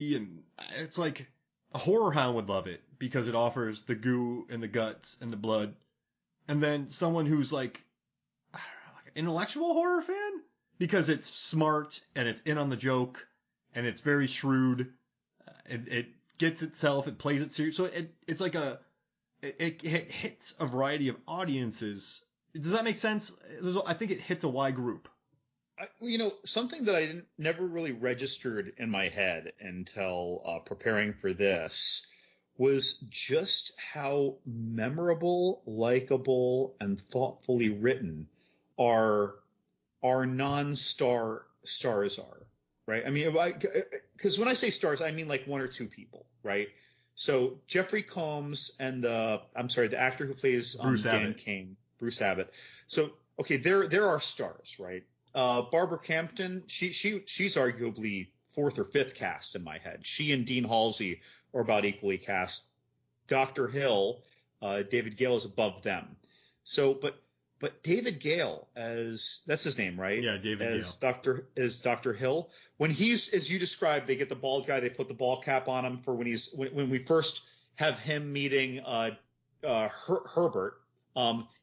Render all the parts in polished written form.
and it's like a horror hound would love it because it offers the goo and the guts and the blood. And then someone who's like, I don't know, like an intellectual horror fan because it's smart and it's in on the joke and it's very shrewd. It gets itself, it plays it serious. So it's like it hits a variety of audiences. Does that make sense? I think it hits a wide group. Something that I never really registered in my head until preparing for this was just how memorable, likable, and thoughtfully written our non-star stars are, right? I mean, because when I say stars, I mean like one or two people, right? So Jeffrey Combs and the actor who plays Dan Kane, Bruce Abbott. So okay, there are stars, right? Barbara Crampton, she's arguably fourth or fifth cast in my head. She and Dean Halsey are about equally cast. Dr. Hill, David Gale is above them. So, but David Gale that's his name, right? Yeah, David Gale. As Dr. Hill. When he's, as you described, they get the bald guy, they put the ball cap on him for when we first have him meeting Herbert.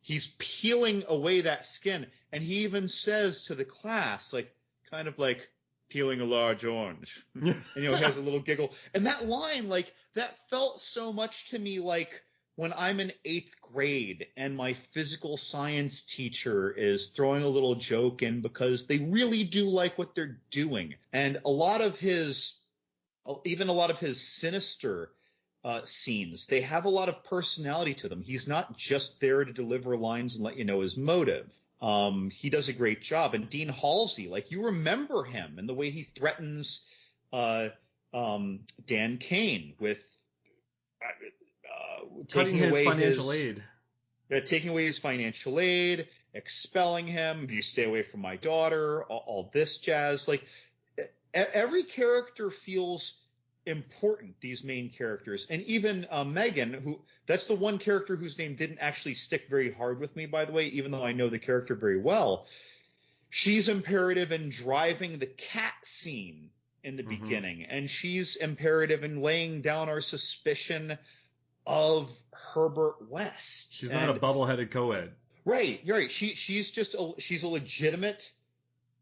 He's peeling away that skin, and he even says to the class, like, kind of like peeling a large orange. And, he has a little giggle. And that line, like, that felt so much to me like when I'm in 8th grade and my physical science teacher is throwing a little joke in because they really do like what they're doing. And a lot of his sinister scenes, they have a lot of personality to them. He's not just there to deliver lines and let you know his motive. He does a great job. And Dean Halsey, like, you remember him and the way he threatens Dan Kane with taking away his financial aid, expelling him. You stay away from my daughter, all this jazz. Like, every character feels important, these main characters. And even Megan, that's the one character whose name didn't actually stick very hard with me, by the way, even though I know the character very well. She's imperative in driving the cat scene in the beginning, and she's imperative in laying down our suspicion of Herbert West. She's not a bubble-headed co-ed. Right. She's a legitimate,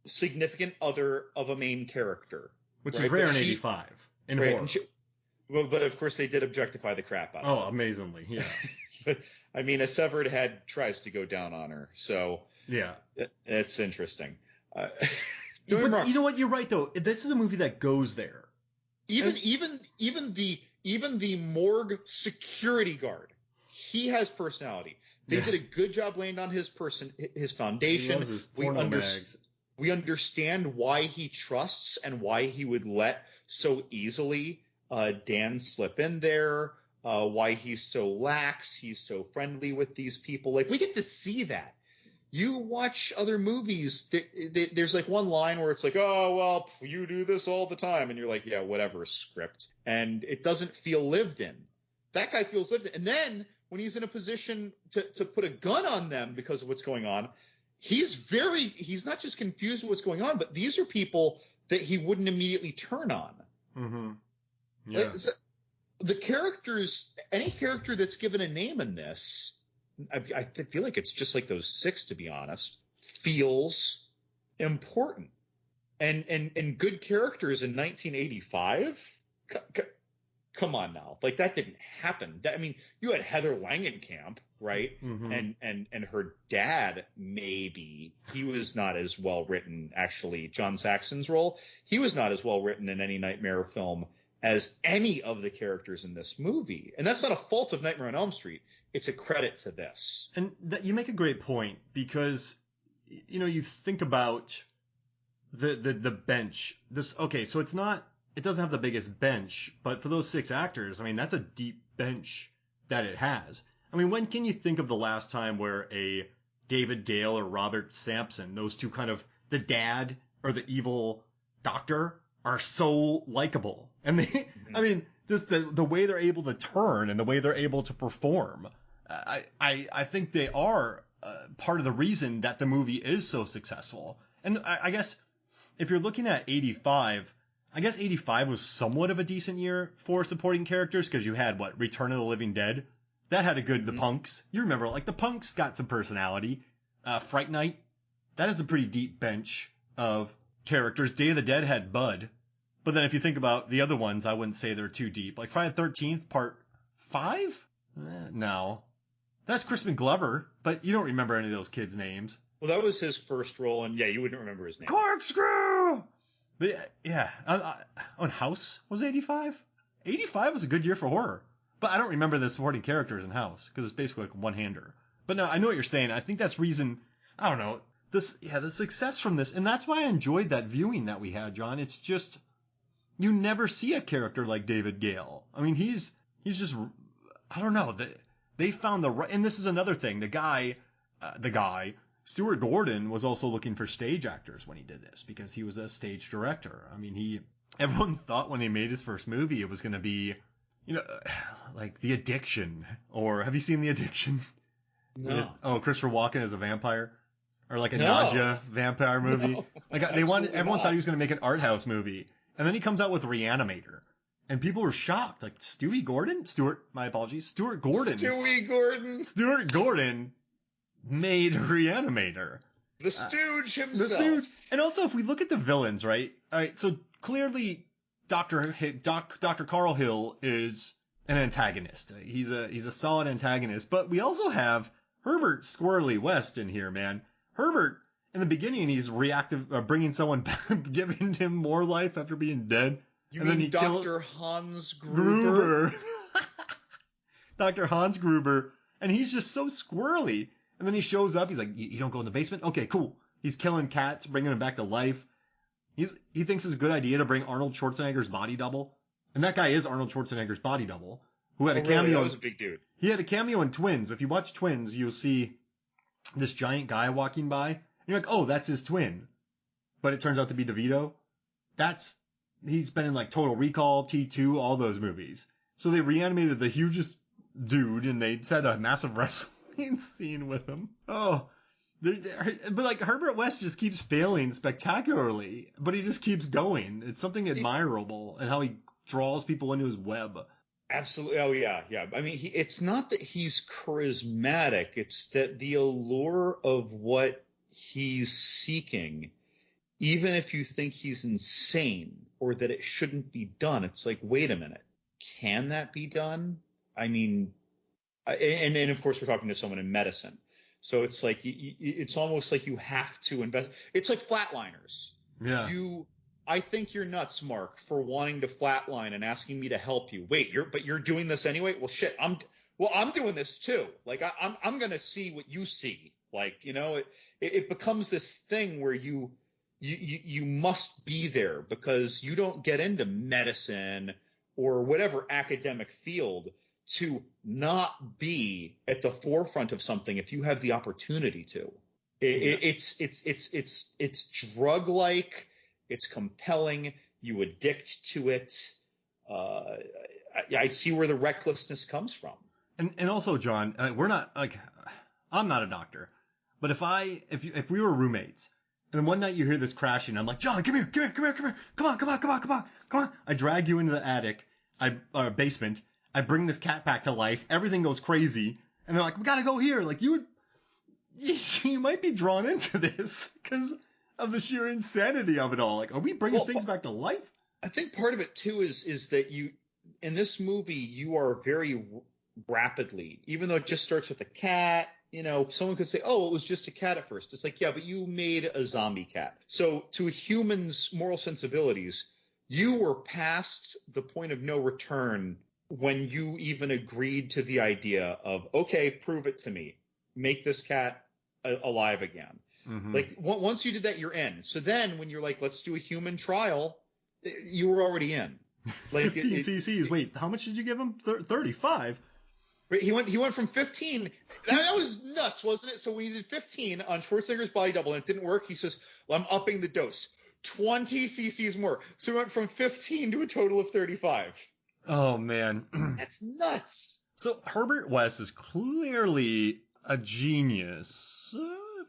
significant other of a main character. Which is rare in 85. In horror. But of course they did objectify the crap out of her. Oh, amazingly, yeah. But, I mean, a severed head tries to go down on her, so yeah, it's interesting. But you know what? You're right, though. This is a movie that goes there. Even the morgue security guard, he has personality. They did a good job laying down his foundation. His we understand why he trusts and why he would let so easily Dan slip in there, why he's so lax, he's so friendly with these people. Like, we get to see that. You watch other movies, there's like one line where it's like, oh, well, you do this all the time. And you're like, yeah, whatever, script. And it doesn't feel lived in. That guy feels lived in. And then when he's in a position to put a gun on them because of what's going on, he's not just confused with what's going on, but these are people that he wouldn't immediately turn on. Mm-hmm. Yeah. Like, the characters, any character that's given a name in this, I feel like it's just like those 6, to be honest, feels important. And good characters in 1985? Come on now. Like, that didn't happen. I mean, you had Heather Langenkamp, right? Mm-hmm. And her dad, maybe. He was not as well written, actually. John Saxon's role, he was not as well written in any Nightmare film as any of the characters in this movie. And that's not a fault of Nightmare on Elm Street. It's a credit to this. And you make a great point because, you think about the bench. So it doesn't have the biggest bench, but for those 6 actors, I mean, that's a deep bench that it has. I mean, when can you think of the last time where a David Gale or Robert Sampson, those two kind of, the dad or the evil doctor, are so likable? And they, I mean, just the way they're able to turn and the way they're able to perform, I think they are part of the reason that the movie is so successful. And I guess if you're looking at 85, I guess 85 was somewhat of a decent year for supporting characters because you had, Return of the Living Dead? That had a good, the Punks. You remember, like, the Punks got some personality. Fright Night, that is a pretty deep bench of characters. Day of the Dead had Bud. But then if you think about the other ones, I wouldn't say they're too deep. Like Friday the 13th, part 5? No. That's Crispin Glover, but you don't remember any of those kids' names. Well, that was his first role, and yeah, you wouldn't remember his name. Corkscrew! But yeah, on House was 85? 85 was a good year for horror. But I don't remember the supporting characters in House, because it's basically like a one-hander. But no, I know what you're saying. I think that's reason, I don't know, the success from this, and that's why I enjoyed that viewing that we had, John. It's just, you never see a character like David Gale. I mean, he's just, I don't know, they found the right, and this is another thing, the guy, Stuart Gordon was also looking for stage actors when he did this, because he was a stage director. I mean, everyone thought when he made his first movie it was going to be, like The Addiction, or have you seen The Addiction? No. Christopher Walken as a vampire, or like a Nausea vampire movie. No, like everyone thought he was going to make an art house movie, and then he comes out with Re-Animator, and people were shocked. Like Stuart Gordon made Re-Animator. The Stooge himself. The Stooge. And also, if we look at the villains, right? All right, so clearly Dr. Carl Hill is an antagonist. He's a solid antagonist, but we also have Herbert Squirrely West in here, man. Herbert, in the beginning, he's reactive, bringing someone back, giving him more life after being dead. You mean Dr. Hans Gruber? Dr. Hans Gruber, and he's just so squirrely. And then he shows up, he's like, you don't go in the basement? Okay, cool. He's killing cats, bringing them back to life. He thinks it's a good idea to bring Arnold Schwarzenegger's body double. And that guy is Arnold Schwarzenegger's body double, who had a cameo. Really? That was a big dude. He had a cameo in Twins. If you watch Twins, you'll see this giant guy walking by. And you're like, oh, that's his twin. But it turns out to be DeVito. He's been in like Total Recall, T2, all those movies. So they reanimated the hugest dude, and they set a massive wrestling scene with him. Oh, but like Herbert West just keeps failing spectacularly, but he just keeps going. It's something admirable in how he draws people into his web. Absolutely. Oh yeah. I mean, it's not that he's charismatic. It's that the allure of what he's seeking, even if you think he's insane or that it shouldn't be done, it's like, wait a minute, can that be done? I mean, and of course we're talking to someone in medicine. So it's like, it's almost like you have to invest. It's like flatliners. Yeah. I think you're nuts, Mark, for wanting to flatline and asking me to help you. Wait, you're doing this anyway? Well, shit, I'm doing this too. Like I'm going to see what you see. Like, it becomes this thing where you must be there because you don't get into medicine or whatever academic field to not be at the forefront of something if you have the opportunity to. It's drug-like. It's compelling. You addict to it. I see where the recklessness comes from. And also, John, we're not like, I'm not a doctor, but if we were roommates, and then one night you hear this crashing, I'm like, John, come here, come on. I drag you into the attic, basement. I bring this cat back to life. Everything goes crazy, and they're like, we gotta go here. Like you might be drawn into this because of the sheer insanity of it all. Like, are we bringing things back to life? I think part of it too is that in this movie, you are very rapidly, even though it just starts with a cat, someone could say, oh, it was just a cat at first. It's like, yeah, but you made a zombie cat. So to a human's moral sensibilities, you were past the point of no return when you even agreed to the idea of, okay, prove it to me. Make this cat alive again. Mm-hmm. Like once you did that, you're in. So then when you're like, let's do a human trial, you were already in. Like 15 cc's. Wait, how much did you give him? 35. He went from 15. That was nuts, wasn't it? So when he did 15 on Schwarzenegger's body double and it didn't work, he says, well, I'm upping the dose. 20 cc's more. So he went from 15 to a total of 35. Oh, man. That's nuts. So Herbert West is clearly a genius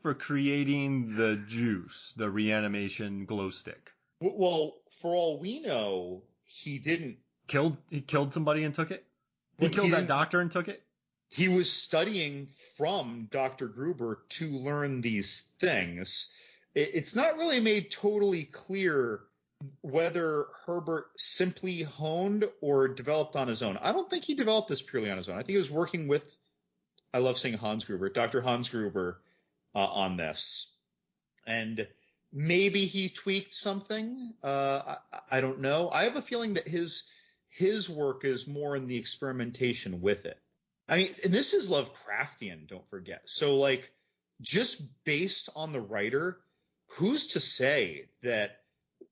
for creating the juice, the reanimation glow stick. Well, for all we know, he didn't. He killed somebody and took it? He But killed that doctor and took it? He was studying from Dr. Gruber to learn these things. It's not really made totally clear whether Herbert simply honed or developed on his own. I don't think he developed this purely on his own. I think he was working with, I love saying Hans Gruber, Dr. Hans Gruber on this. And maybe he tweaked something. I don't know. I have a feeling that his work is more in the experimentation with it. I mean, and this is Lovecraftian, don't forget. So, like, just based on the writer, who's to say that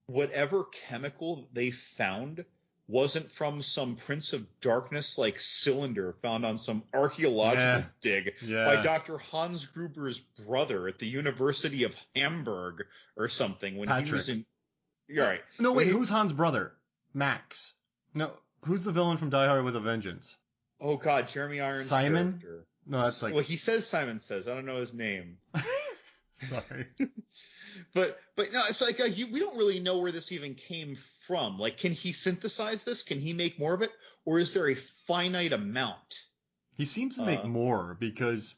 whatever chemical they found wasn't from some Prince of Darkness like cylinder found on some archaeological dig by Dr. Hans Gruber's brother at the University of Hamburg or something when Patrick. he was in. You're right. No, wait, who's Hans' brother? Max. No, who's the villain from Die Hard with a Vengeance? Oh God, Jeremy Irons' Simon? character. No, that's like. Well, he says Simon says. I don't know his name. Sorry. But no, it's like we don't really know where this even came from. Like, can he synthesize this? Can he make more of it, or is there a finite amount? He seems to make more because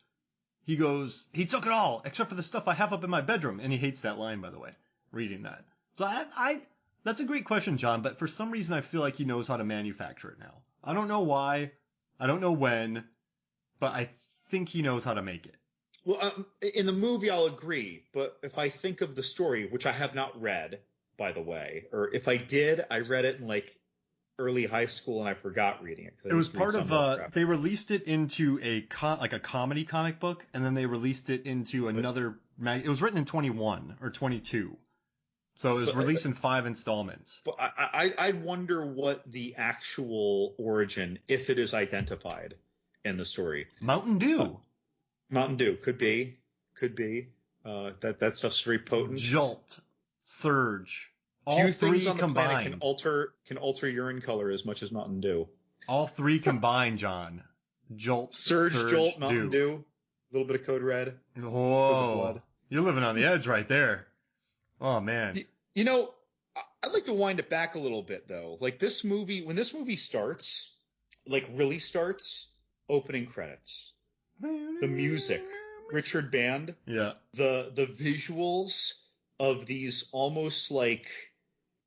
he goes, he took it all except for the stuff I have up in my bedroom, and he hates that line, by the way. Reading that, so I that's a great question, John. But for some reason, I feel like he knows how to manufacture it now. I don't know why, I don't know when, but I think he knows how to make it. Well, in the movie, I'll agree. But if I think of the story, which I have not read, by the way, or if I did, I read it in like early high school and I forgot reading it. It was part of they released it into a comedy comic book, and then they released it into another it was written in 21 or 22. So it was released in 5 installments. But I wonder what the actual origin, if it is identified in the story. Mountain Dew. Mountain Dew could be. That stuff's very potent. Jolt, Surge, all few three things on the combined planet can alter urine color as much as Mountain Dew. All three combined, John. Jolt, Surge, Jolt, Mountain Dew, a little bit of Code Red. Whoa, you're living on the edge right there. Oh man. You know, I'd like to wind it back a little bit though. Like this movie, when this movie starts, like really starts, opening credits. The music, Richard Band, the visuals of these almost like,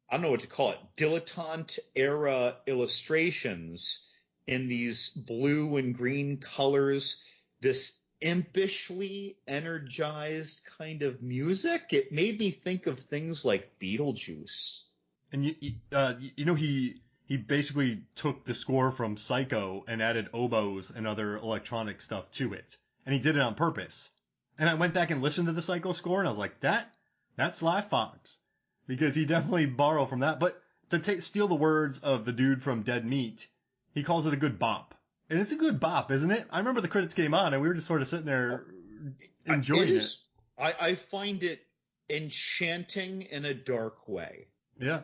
I don't know what to call it, dilettante era illustrations in these blue and green colors, this impishly energized kind of music. It made me think of things like Beetlejuice. And you know he basically took the score from Psycho and added oboes and other electronic stuff to it. And he did it on purpose. And I went back and listened to the Psycho score, and I was like, that's Sly Fox. Because he definitely borrowed from that. But to steal the words of the dude from Dead Meat, he calls it a good bop. And it's a good bop, isn't it? I remember the credits came on, and we were just sort of sitting there enjoying it. I find it enchanting in a dark way. Yeah.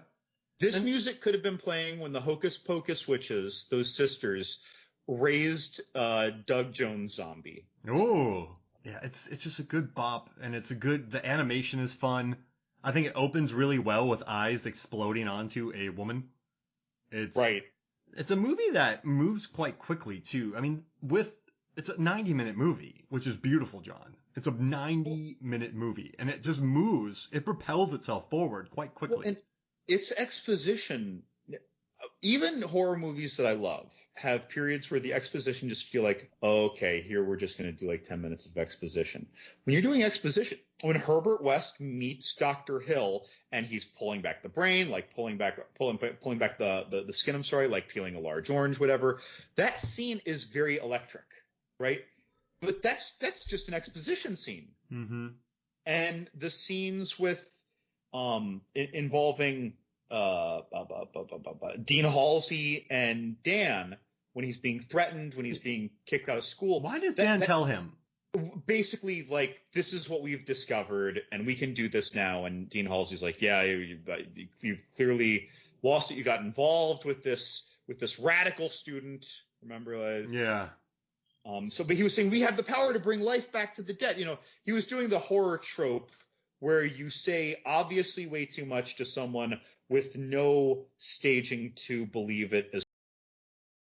This music could have been playing when the Hocus Pocus witches, those sisters, raised Doug Jones Zombie. Oh, yeah, it's just a good bop, and the animation is fun. I think it opens really well with eyes exploding onto a woman. It's a movie that moves quite quickly too. I mean, it's a 90-minute movie, which is beautiful, John. It's a 90-minute movie, and it just moves. It propels itself forward quite quickly. Well, and it's exposition. Even horror movies that I love have periods where the exposition just feel like, oh, okay, here we're just going to do like 10 minutes of exposition. When you're doing exposition, when Herbert West meets Dr. Hill and he's pulling back the brain, like pulling back the skin, I'm sorry, like peeling a large orange, whatever, that scene is very electric, right? But that's just an exposition scene. Mm-hmm. And the scenes with involving Dean Halsey and Dan when he's being threatened, when he's being kicked out of school. Why does Dan tell him? Basically, like, this is what we've discovered, and we can do this now. And Dean Halsey's like, yeah, you've clearly lost it. You got involved with this radical student. Remember? Yeah. But he was saying we have the power to bring life back to the dead. You know, he was doing the horror trope where you say obviously way too much to someone with no staging to believe it as